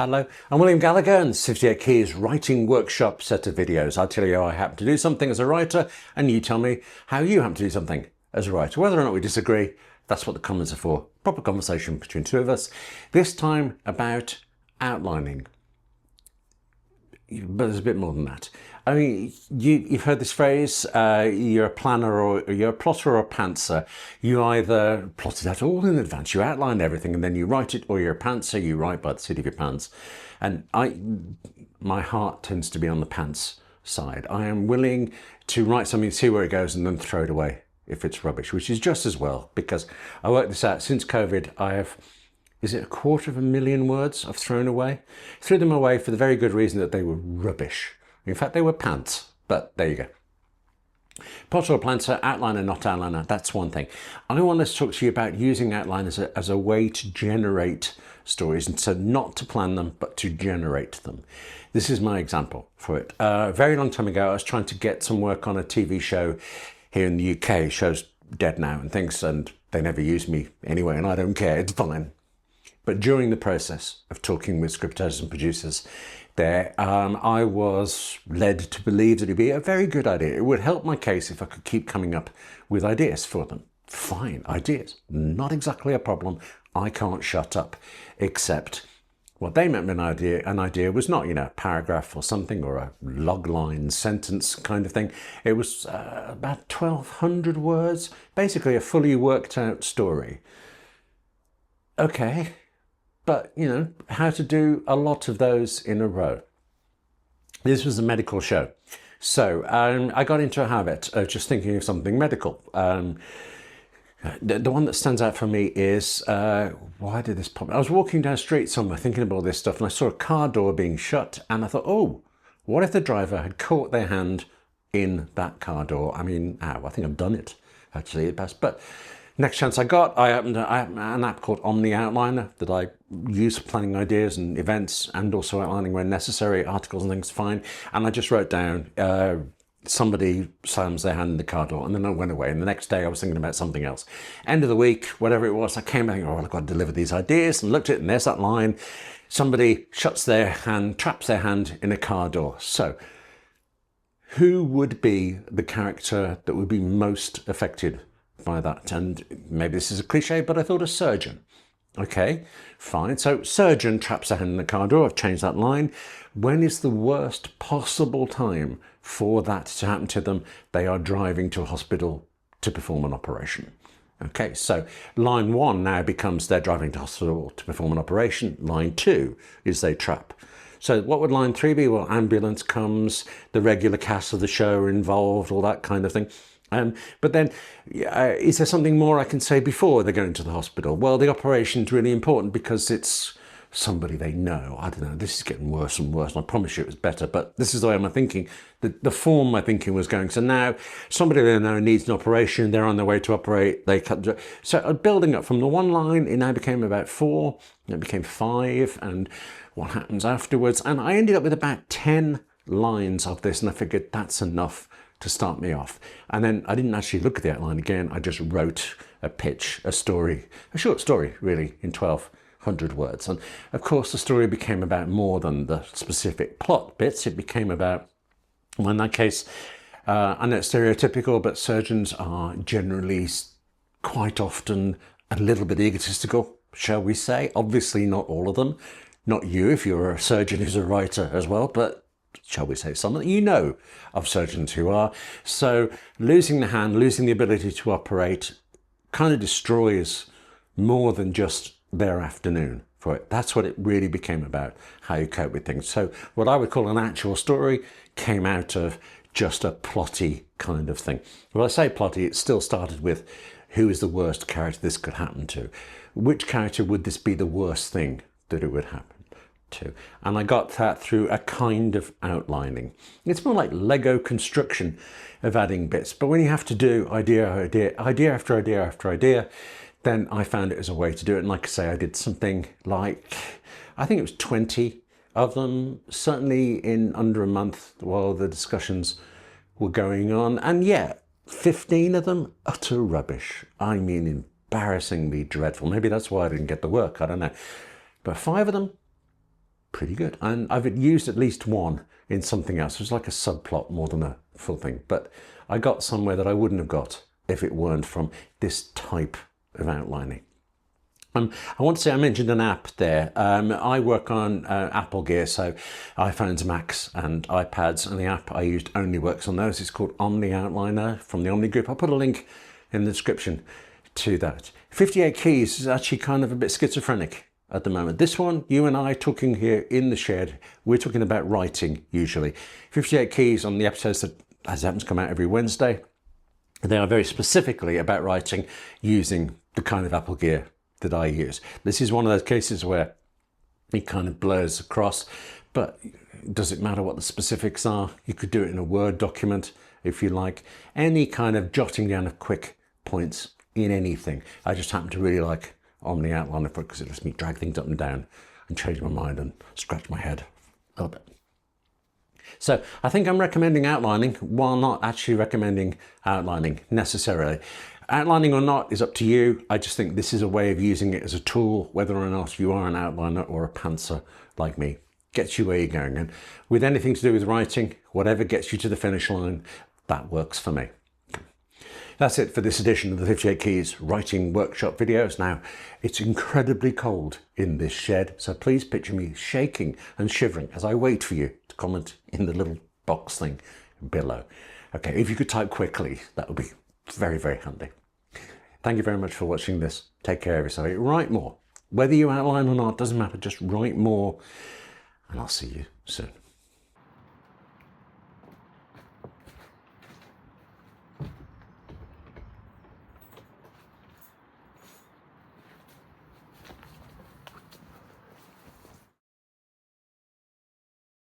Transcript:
Hello, I'm William Gallagher and 58 Keys Writing Workshop set of videos. I'll tell you how I happen to do something as a writer and you tell me how you happen to do something as a writer. Whether or not we disagree, that's what the comments are for. Proper conversation between two of us. This time about outlining. But there's a bit more than that. I mean, you've heard this phrase, you're a planner or you're a plotter or a pantser. You either plot it out all in advance, you outline everything and then you write it, or you're a pantser, you write by the seat of your pants. And my heart tends to be on the pants side. I am willing to write something, see where it goes and then throw it away if it's rubbish, which is just as well, because I worked this out since COVID. I have, is it 250,000 words I've thrown away? Threw them away for the very good reason that they were rubbish. In fact, they were pants, but there you go. Plotter or pantser, outliner, not outliner, that's one thing. I want to talk to you about using outline as a way to generate stories, and so not to plan them, but to generate them. This is my example for it. A very long time ago, I was trying to get some work on a TV show here in the UK. Show's dead now and things, and they never use me anyway, and I don't care, it's fine. But during the process of talking with script editors and producers there, I was led to believe that it'd be a very good idea. It would help my case if I could keep coming up with ideas for them. Fine, ideas, not exactly a problem. I can't shut up, except what they meant by an idea was not, a paragraph or something or a log line sentence kind of thing. It was about 1,200 words, basically a fully worked out story. Okay. But, how to do a lot of those in a row. This was a medical show. So I got into a habit of just thinking of something medical. The one that stands out for me is, why did this pop? I was walking down the street somewhere thinking about all this stuff and I saw a car door being shut and I thought, oh, what if the driver had caught their hand in that car door? I mean, I think I've done it actually at best, but next chance I got, I have an app called Omni Outliner that I use for planning ideas and events and also outlining when necessary, articles and things, fine. And I just wrote down, somebody slams their hand in the car door, and then I went away. And the next day I was thinking about something else. End of the week, whatever it was, I came back and oh, I've got to deliver these ideas, and looked at it and there's that line. Somebody shuts their hand, traps their hand in a car door. So who would be the character that would be most affected by that? And maybe this is a cliche, but I thought a surgeon. Okay, fine. So surgeon traps a hand in the car door. I've changed that line. When is the worst possible time for that to happen to them? They are driving to a hospital to perform an operation. Okay, so line 1 now becomes they're driving to hospital to perform an operation. Line 2 is they trap. So what would line 3 be? Well, ambulance comes, the regular cast of the show are involved, all that kind of thing. But then, is there something more I can say before they're going to the hospital? Well, the operation's really important because it's somebody they know. I don't know, this is getting worse and worse, and I promise you it was better, but this is the way I'm thinking, the form my thinking was going. So now, somebody they know needs an operation, they're on their way to operate, they cut. So building up from the one line, it now became about 4, it became 5, and what happens afterwards. And I ended up with about 10 lines of this, and I figured that's enough to start me off. And then I didn't actually look at the outline again. I just wrote a pitch, a story, a short story really, in 1,200 words. And of course the story became about more than the specific plot bits. It became about, well, in that case, I know it's stereotypical, but surgeons are generally quite often a little bit egotistical, shall we say. Obviously not all of them. Not you if you're a surgeon who's a writer as well, but shall we say some of surgeons who are. So losing the hand, losing the ability to operate kind of destroys more than just their afternoon for it. That's what it really became about, how you cope with things. So what I would call an actual story came out of just a plotty kind of thing. Well, I say plotty, it still started with who is the worst character this could happen to? Which character would this be the worst thing that it would happen to? And I got that through a kind of outlining. It's more like Lego construction of adding bits, but when you have to do idea after idea after idea, then I found it as a way to do it. And like I say, I did something like, I think it was 20 of them, certainly in under a month while the discussions were going on. And yeah, 15 of them, utter rubbish. I mean, embarrassingly dreadful. Maybe that's why I didn't get the work, I don't know. But 5 of them, pretty good. And I've used at least one in something else. It was like a subplot more than a full thing, but I got somewhere that I wouldn't have got if it weren't from this type of outlining. I want to say I mentioned an app there. I work on Apple gear, so iPhones, Macs and iPads, and the app I used only works on those. It's called Omni Outliner from the Omni Group. I'll put a link in the description to that. 58 keys is actually kind of a bit schizophrenic at the moment. This one, you and I talking here in the shed, we're talking about writing usually. 58 keys on the episodes that, as it happens, come out every Wednesday. They are very specifically about writing using the kind of Apple gear that I use. This is one of those cases where it kind of blurs across, but does it matter what the specifics are? You could do it in a Word document if you like. Any kind of jotting down of quick points in anything. I just happen to really like Omni Outliner for it because it lets me drag things up and down and change my mind and scratch my head a little bit. So I think I'm recommending outlining while not actually recommending outlining necessarily. Outlining or not is up to you. I just think this is a way of using it as a tool, whether or not you are an outliner or a pantser like me. Gets you where you're going. And with anything to do with writing, whatever gets you to the finish line, that works for me. That's it for this edition of the 58 Keys Writing Workshop videos. Now, it's incredibly cold in this shed, so please picture me shaking and shivering as I wait for you to comment in the little box thing below. Okay, if you could type quickly, that would be very, very handy. Thank you very much for watching this. Take care of yourself. Write more. Whether you outline or not, doesn't matter. Just write more. And I'll see you soon.